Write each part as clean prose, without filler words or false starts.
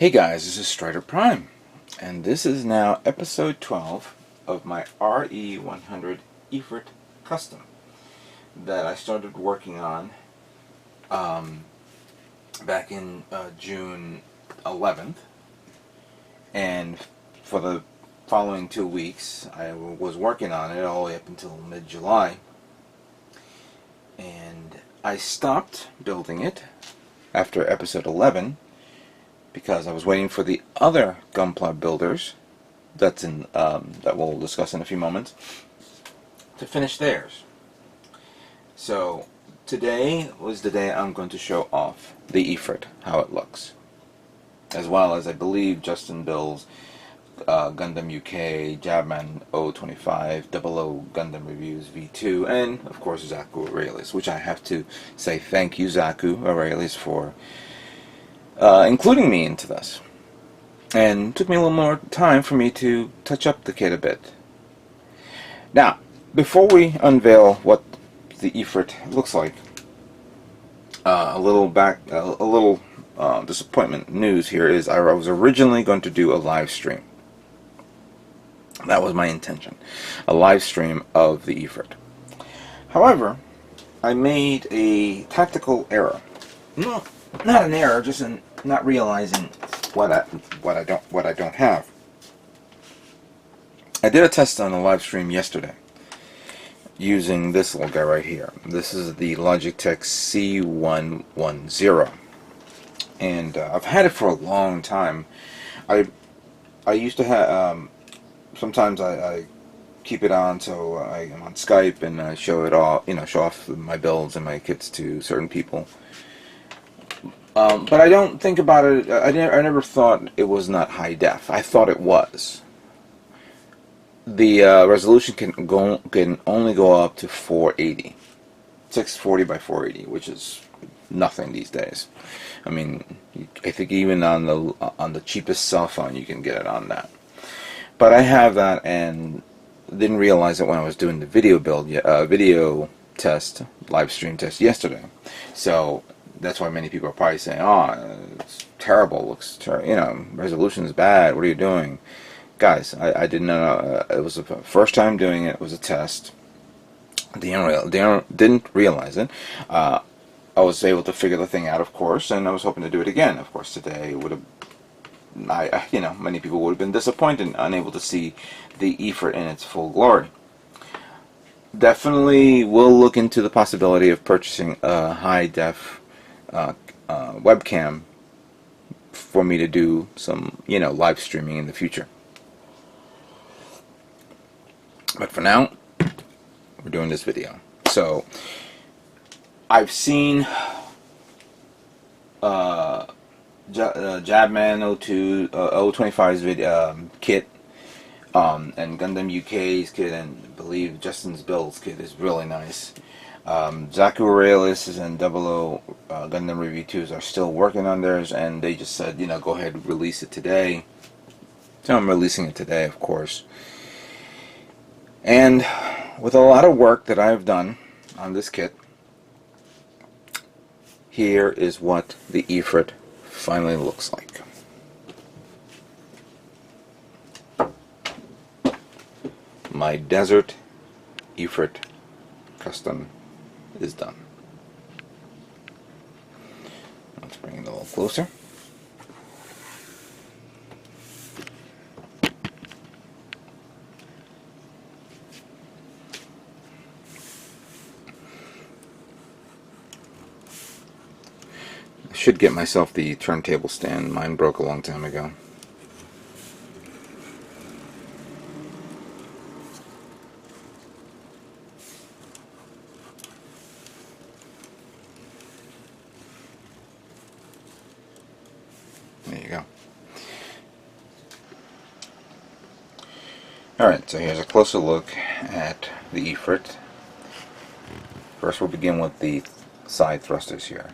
Hey guys, this is Strider Prime, and this is now episode 12 of my RE100 Efreet Custom that I started working on back in June 11th, and for the following 2 weeks I was working on it all the way up until mid-July, and I stopped building it after episode 11 because I was waiting for the other Gunpla Builders that we'll discuss in a few moments to finish theirs. So today was the day I'm going to show off the Efreet, how it looks, as well as I believe Justin builds Gundam UK, Jabman 025, 00 Gundam Reviews V2, and of course Zaku Aurelius, which I have to say thank you, Zaku Aurelius, for including me into this. And it took me a little more time for me to touch up the kit a bit. Now, before we unveil what the Efreet looks like, a little disappointment news here is I was originally going to do a live stream. That was my intention, a live stream of the Efreet. However, I made a tactical error. No, not an error, just in not realizing what I don't have. I did a test on the live stream yesterday using this little guy right here. This is the Logitech C110, and I've had it for a long time. I used to have sometimes I keep it on, so I'm on Skype and I show it all, show off my builds and my kits to certain people. But I don't think about it. I never thought it was not high def. I thought it was. The resolution can only go up to 480, 640 by 480, which is nothing these days. I mean, I think even on the cheapest cell phone you can get it on that. But I have that and didn't realize it when I was doing the video test, live stream test yesterday. So that's why many people are probably saying, "Oh, it's terrible. Looks resolution is bad. What are you doing?" Guys, I didn't know. It was the first time doing it. It was a test. Didn't realize it. I was able to figure the thing out, of course, and I was hoping to do it again. Of course, today would have. Many people would have been disappointed, unable to see the Efreet in its full glory. Definitely, will look into the possibility of purchasing a high def webcam for me to do some live streaming in the future. But for now, we're doing this video. So I've seen Jabman 025's video kit, and Gundam UK's kit, and I believe Justin's builds kit is really nice. Zaku Aurelius and 00 Gundam Review 2s are still working on theirs, and they just said, go ahead and release it today. So I'm releasing it today, of course. And with a lot of work that I've done on this kit, here is what the Efreet finally looks like. My Desert Efreet Custom is done. Let's bring it a little closer. I should get myself the turntable stand. Mine broke a long time ago. There you go. Alright, so here's a closer look at the Efreet. First we'll begin with the side thrusters here.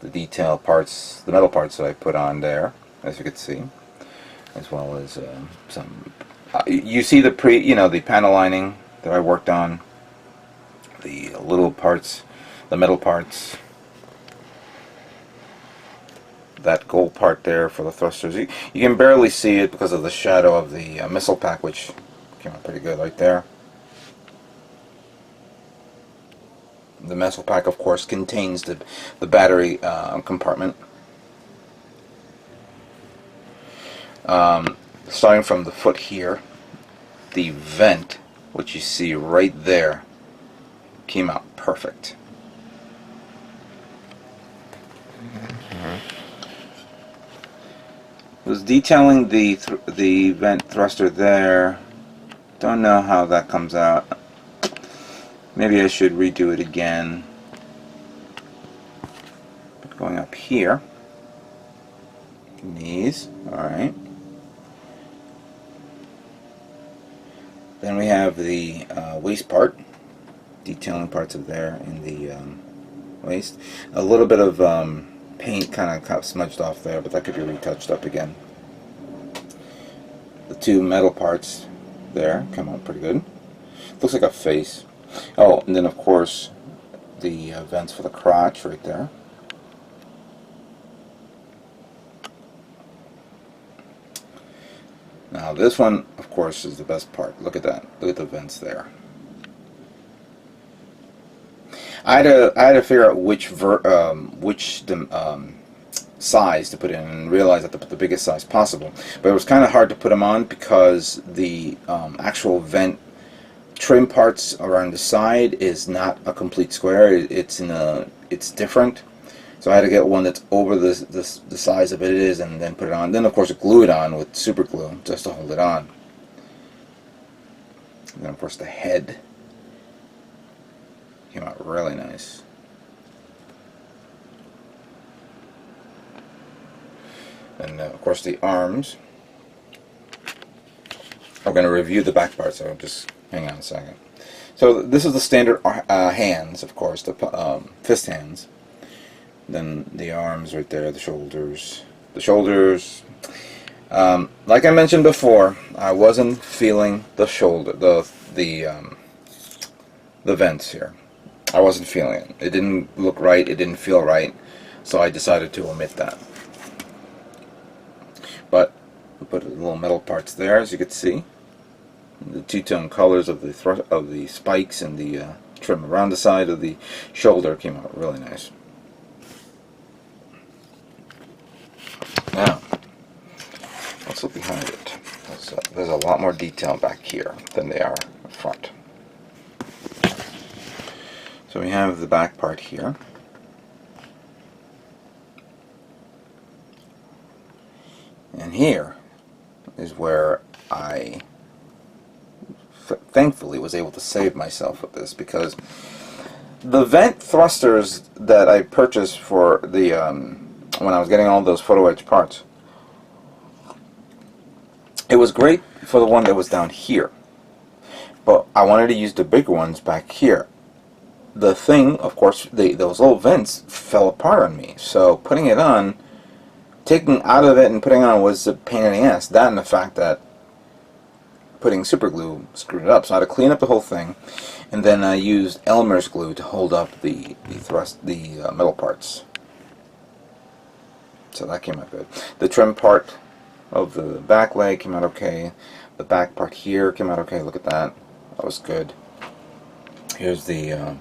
The detail parts, the metal parts that I put on there, as you can see, as well as some. You see the the panel lining that I worked on, the little parts, the metal parts, that gold part there for the thrusters. You can barely see it because of the shadow of the missile pack, which came out pretty good right there. The missile pack, of course, contains the battery compartment. Starting from the foot here, the vent, which you see right there, came out perfect. Was detailing the vent thruster there. Don't know how that comes out. Maybe I should redo it again. But going up here, these, alright. Then we have the waist part, detailing parts of there in the waist. A little bit of paint kind of smudged off there, but that could be retouched up again. The two metal parts there come out pretty good. Looks like a face. Oh, and then of course the vents for the crotch right there. Now this one, of course, is the best part. Look at that. Look at the vents there. I had to figure out which size to put in, and realize that to put the biggest size possible. But it was kind of hard to put them on because the actual vent trim parts around the side is not a complete square. It's different. So I had to get one that's over the size of it is, and then put it on. Then of course glue it on with super glue just to hold it on. And then of course the head came out really nice. And of course the arms. I'm going to review the back part, so just hang on a second. So this is the standard hands, of course, the fist hands. Then the arms right there, the shoulders. The shoulders, like I mentioned before, I wasn't feeling the shoulder, the vents here. I wasn't feeling it. It didn't look right. It didn't feel right. So I decided to omit that. But we put the little metal parts there, as you can see. The two-tone colors of the spikes and the trim around the side of the shoulder came out really nice. Now, let's look behind it. There's a lot more detail back here than they are up front. So we have the back part here. And here is where I thankfully was able to save myself with this, because the vent thrusters that I purchased for the when I was getting all those photo etch parts, it was great for the one that was down here, but I wanted to use the bigger ones back here. The thing, of course, those little vents fell apart on me, so putting it on, taking out of it and putting on was a pain in the ass. That and the fact that putting super glue screwed it up, so I had to clean up the whole thing, and then I used Elmer's glue to hold up the metal parts. So that came out good. The trim part of the back leg came out okay. The back part here came out okay. Look at that. That was good. Here's the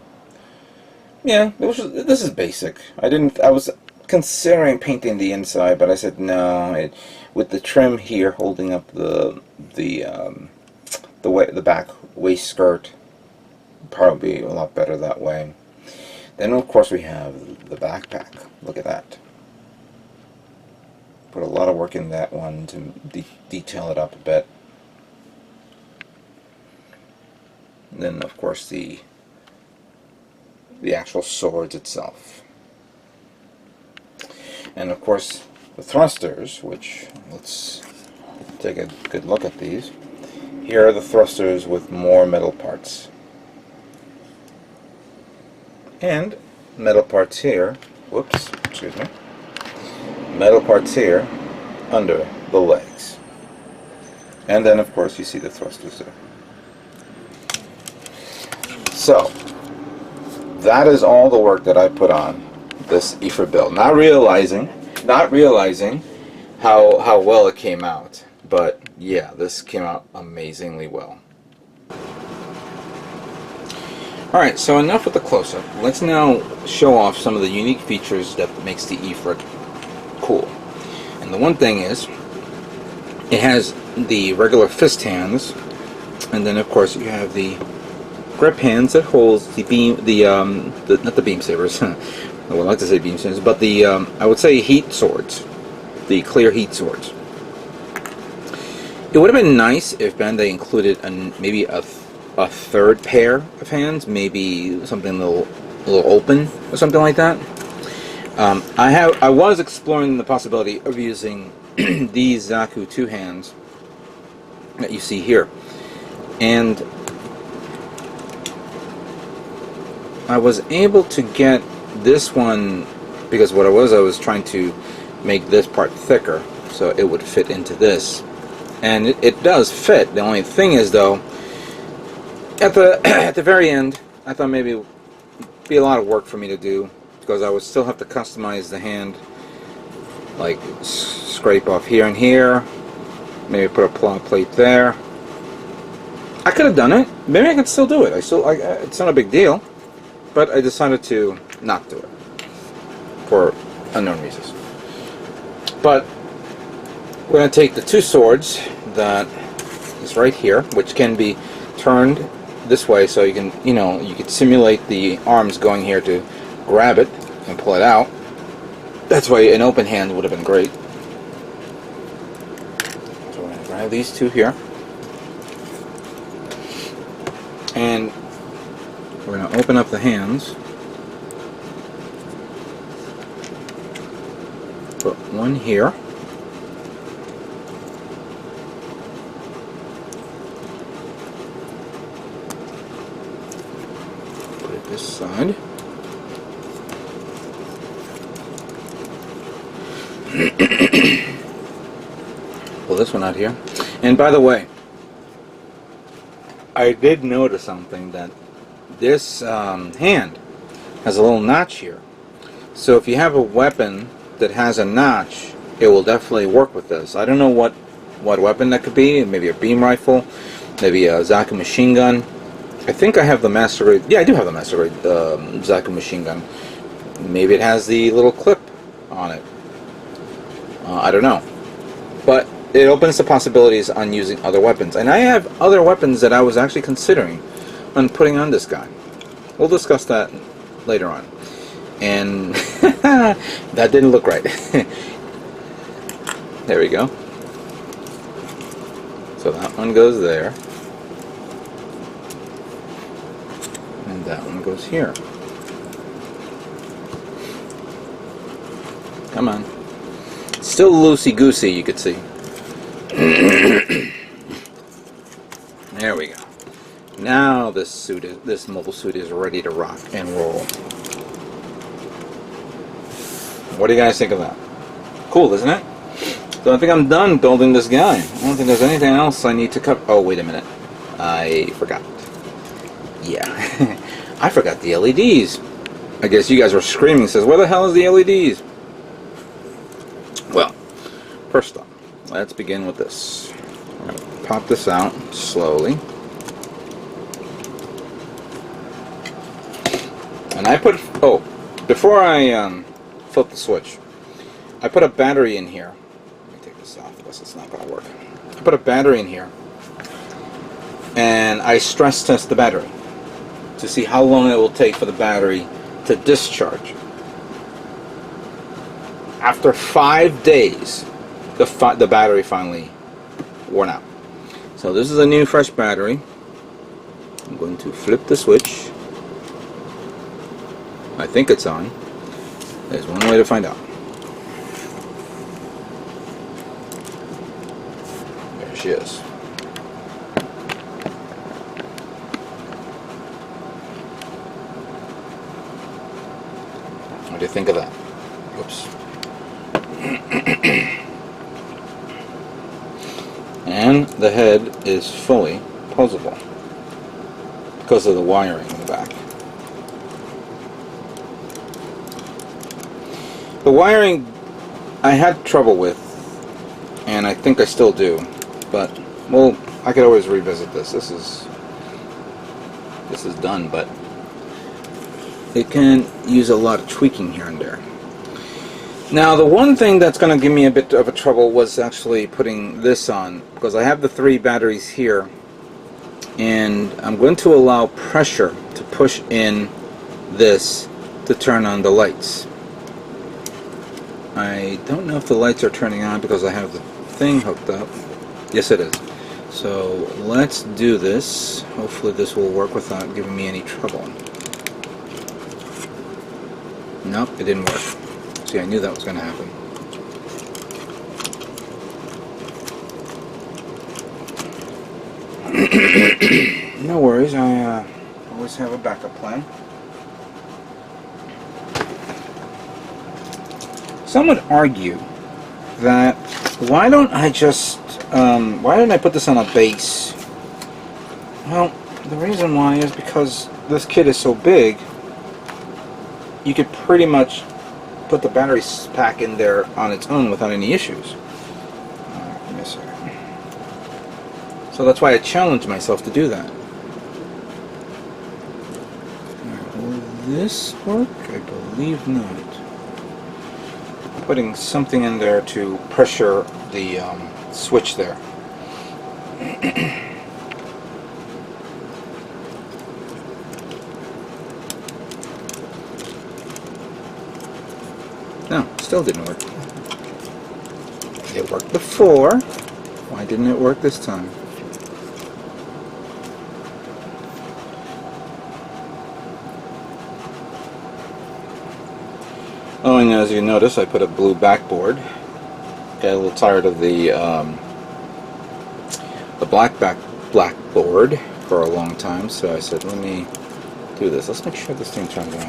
yeah, this is basic. I was considering painting the inside, but I said no. With the trim here holding up the back waist skirt, probably a lot better that way. Then of course we have the backpack. Look at that. Put a lot of work in that one to detail it up a bit. And then of course the actual swords itself. And of course the thrusters, which, let's take a good look at these. Here are the thrusters with more metal parts. And metal parts here, whoops, excuse me. Metal parts here under the legs. And then of course you see the thrusters there. So that is all the work that I put on this Efreet build. Not realizing not realizing how well it came out. But yeah, this came out amazingly well. Alright, so enough with the close-up. Let's now show off some of the unique features that makes the Efreet cool. And the one thing is, it has the regular fist hands, and then of course you have the grip hands that holds the beam, not the beam sabers. I would like to say beam sabers, but the I would say heat swords, the clear heat swords. It would have been nice if Bandai included maybe a third pair of hands, maybe something a little open or something like that. I was exploring the possibility of using these Zaku 2 hands that you see here, and I was able to get this one because I was trying to make this part thicker so it would fit into this, and it does fit. The only thing is, though, at the very end, I thought maybe it would be a lot of work for me to do, because I would still have to customize the hand, like scrape off here and here, maybe put a plate there. I could have done it. Maybe I could still do it. It's not a big deal, but I decided to not do it for unknown reasons. But we're going to take the 2 swords that is right here, which can be turned this way, so you can, you could simulate the arms going here to grab it and pull it out. That's why an open hand would have been great. So we're going to grab these 2 here, and we're going to open up the hands. Put one here. Put it this side. Pull this one out here. And by the way, I did notice something, that this hand has a little notch here. So if you have a weapon that has a notch, it will definitely work with this. I don't know what weapon that could be. Maybe a beam rifle, maybe a Zaku machine gun. I think I have the Master Grade. Yeah, I do have the Master Grade Zaku machine gun. Maybe it has the little clip on it. I don't know. But it opens the possibilities on using other weapons. And I have other weapons that I was actually considering on putting on this guy. We'll discuss that later on. And that didn't look right. There we go. So that one goes there. And that one goes here. Come on. Still loosey-goosey, you could see. There we go. Now this mobile suit is ready to rock and roll. What do you guys think of that? Cool, isn't it? So I think I'm done building this guy. I don't think there's anything else I need to cover. Oh, wait a minute. I forgot. Yeah. I forgot the LEDs. I guess you guys were screaming, says, where the hell is the LEDs? Well, first off, let's begin with this. I'm going to pop this out slowly. And I put, before I flip the switch, I put a battery in here. Let me take this off because it's not going to work. I put a battery in here, and I stress test the battery to see how long it will take for the battery to discharge. After 5 days, the battery finally worn out. So this is a new fresh battery. I'm going to flip the switch. I think it's on. There's one way to find out. There she is. What do you think of that? Oops. And the head is fully posable because of the wiring in the back. The wiring I had trouble with, and I think I still do, but, well, I could always revisit this. This is done, but it can use a lot of tweaking here and there. Now, the one thing that's going to give me a bit of a trouble was actually putting this on, because I have the 3 batteries here, and I'm going to allow pressure to push in this to turn on the lights. I don't know if the lights are turning on because I have the thing hooked up. Yes, it is. So let's do this. Hopefully this will work without giving me any trouble. Nope, it didn't work. See, I knew that was going to happen. No worries, I always have a backup plan. Some would argue that why don't I put this on a base? Well, the reason why is because this kit is so big, you could pretty much put the battery pack in there on its own without any issues. Give me a second. So that's why I challenged myself to do that. Will this work? I believe not. Putting something in there to pressure the switch there. No, still didn't work. It worked before. Why didn't it work this time? Oh, and as you notice, I put a blue backboard. Got a little tired of the blackboard for a long time, so I said, let me do this. Let's make sure this thing turns on.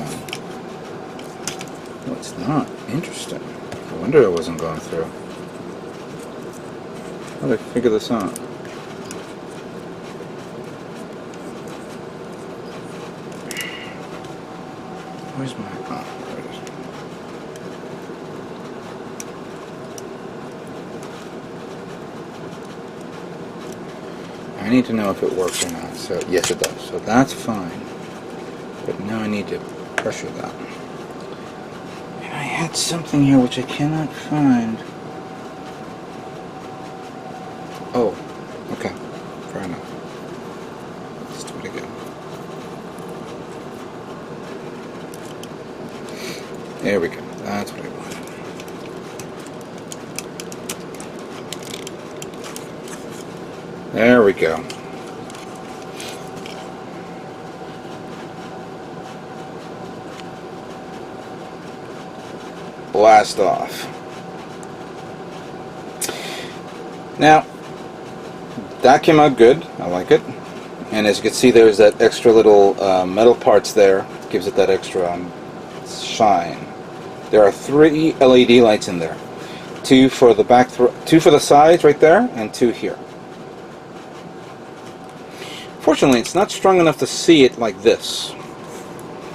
No, it's not. Interesting. I wonder it wasn't going through. How did I figure this out? Where's my... Oh, there it is. I need to know if it works or not. So yes, it does. So that's fine. But now I need to pressure that. And I had something here which I cannot find. Oh, okay. Fair enough. Let's do it again. There we go. That's what I wanted. There we go. Blast off. Now, that came out good. I like it. And as you can see, there's that extra little metal parts there. Gives it that extra shine. There are 3 LED lights in there. 2 for the back, 2 for the sides right there, and 2 here. Fortunately, it's not strong enough to see it like this,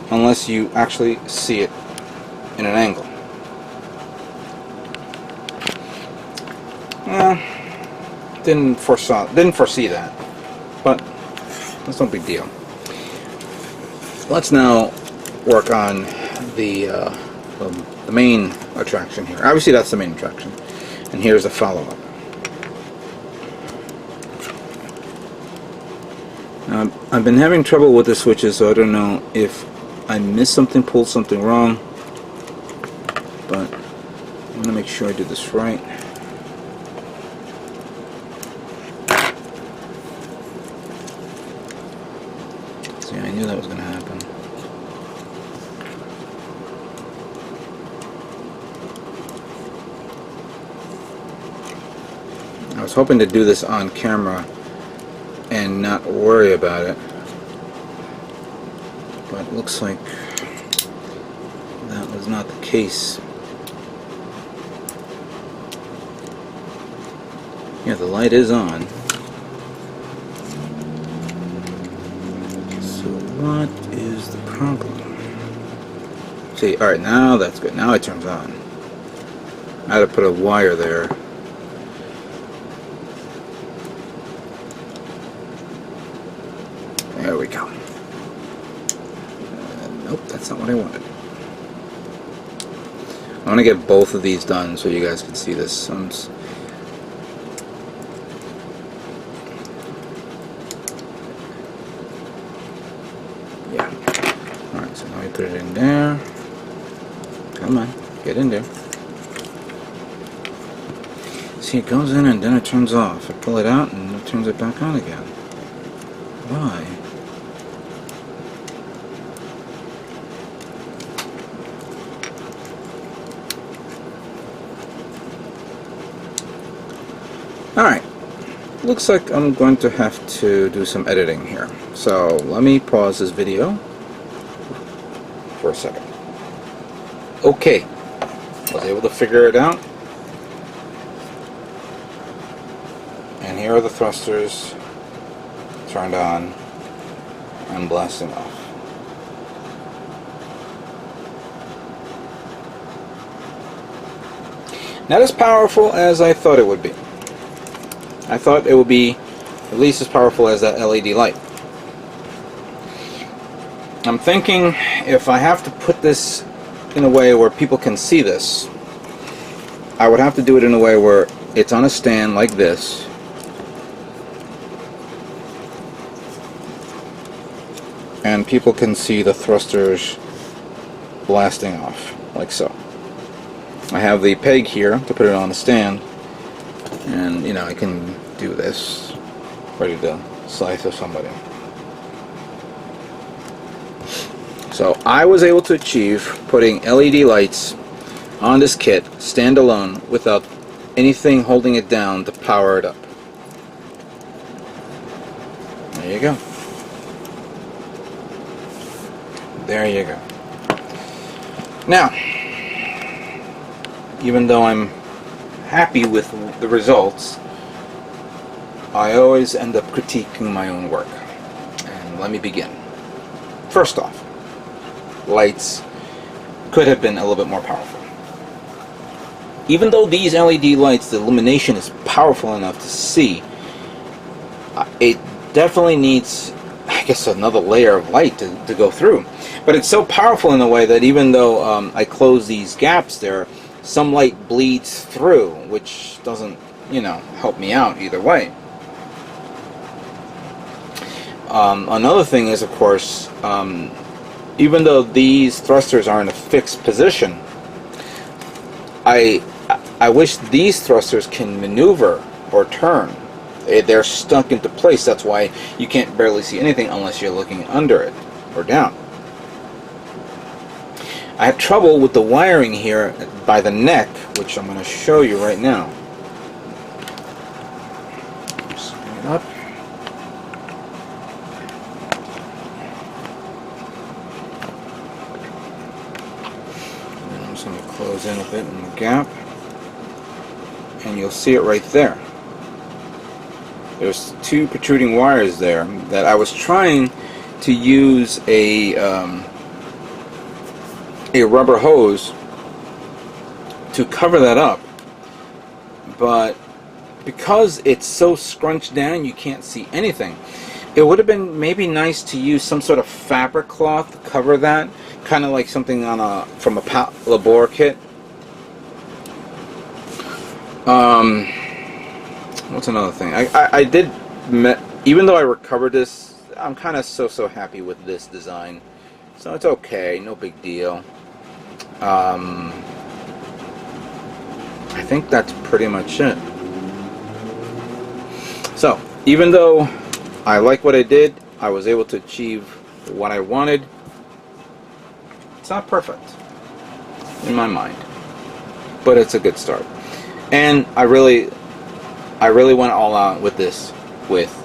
unless you actually see it in an angle. Didn't foresee that, but that's no big deal. Let's now work on the main attraction here. Obviously, that's the main attraction, and here's the follow-up. I've been having trouble with the switches, so I don't know if I missed something, pulled something wrong, but I'm going to make sure I do this right. See, I knew that was going to happen. I was hoping to do this on camera and not worry about it, but it looks like that was not the case. Yeah, the light is on. So what is the problem? See, alright, now that's good. Now it turns on. I had to put a wire there. There we go. Nope, that's not what I wanted. I want to get both of these done so you guys can see this. Yeah. Alright, so now we put it in there. Come on, get in there. See, it goes in and then it turns off. I pull it out and it turns it back on again. Why? Alright, looks like I'm going to have to do some editing here. So let me pause this video for a second. Okay, was able to figure it out. And here are the thrusters turned on and blasting off. Not as powerful as I thought it would be. I thought it would be at least as powerful as that LED light. I'm thinking if I have to put this in a way where people can see this, I would have to do it in a way where it's on a stand like this, and people can see the thrusters blasting off, like so. I have the peg here to put it on the stand, and you know, I can do this, ready to slice of somebody. So I was able to achieve putting LED lights on this kit standalone without anything holding it down to power it up. There you go. There you go. Now, even though I'm happy with the results, I always end up critiquing my own work. And let me begin. First off, lights could have been a little bit more powerful. Even though these LED lights, the illumination is powerful enough to see, it definitely needs, I guess, another layer of light to go through. But it's so powerful in a way that even though I close these gaps there, some light bleeds through, which doesn't, you know, help me out either way. Another thing is, of course, even though these thrusters are in a fixed position, I wish these thrusters can maneuver or turn. They're stuck into place. That's why you can't barely see anything unless you're looking under it or down. I have trouble with the wiring here by the neck, which I'm going to show you right now. Just bring it up. And I'm just going to close in a bit in the gap, and you'll see it right there. There's two protruding wires there that I was trying to use a rubber hose to cover that up, but because it's so scrunched down you can't see anything. It would have been maybe nice to use some sort of fabric cloth to cover that, kind of like something on from a Labor kit. What's another thing? I did, even though I recovered this, I'm kind of so happy with this design. So it's okay, no big deal. I think that's pretty much it. So, even though I like what I did, I was able to achieve what I wanted. It's not perfect, in my mind, but it's a good start. And I really went all out with this, with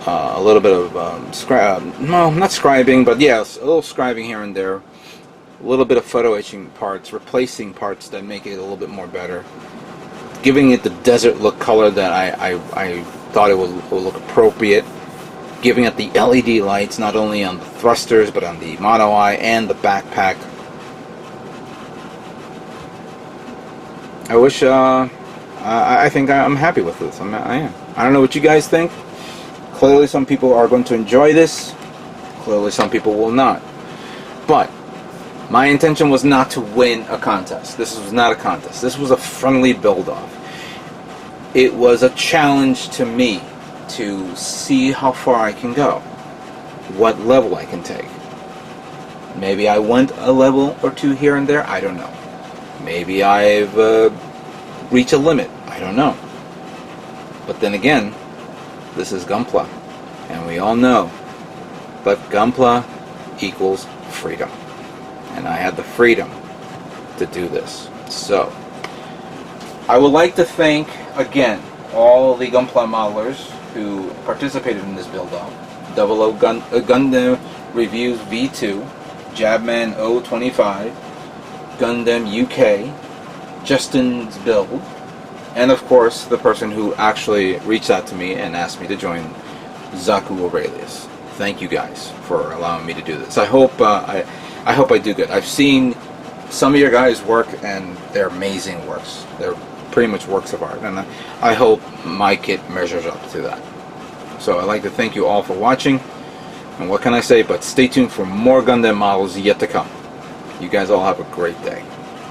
a little bit of no, not scribing, but yes, a little scribing here and there, a little bit of photo etching parts, replacing parts that make it a little bit more better, giving it the desert look color that I thought it would look appropriate, giving it the LED lights not only on the thrusters but on the mono eye and the backpack. I wish, I think I'm happy with this. I am. I don't know what you guys think. Clearly some people are going to enjoy this. Clearly some people will not. But my intention was not to win a contest. This was not a contest. This was a friendly build-off. It was a challenge to me to see how far I can go. What level I can take. Maybe I went a level or two here and there. I don't know. Maybe I've reached a limit. I don't know. But then again, this is Gunpla. And we all know that Gunpla equals freedom. And I had the freedom to do this. So, I would like to thank, again, all the Gunpla modelers who participated in this build-off. 00 Gundam Reviews V2, Jabman 025, Gundam UK, Justin's Build, and of course the person who actually reached out to me and asked me to join, Zaku Aurelius. Thank you guys for allowing me to do this. I hope I do good. I've seen some of your guys' work and they're amazing works. They're pretty much works of art, and I hope my kit measures up to that. So I'd like to thank you all for watching, and what can I say but stay tuned for more Gundam models yet to come. You guys all have a great day.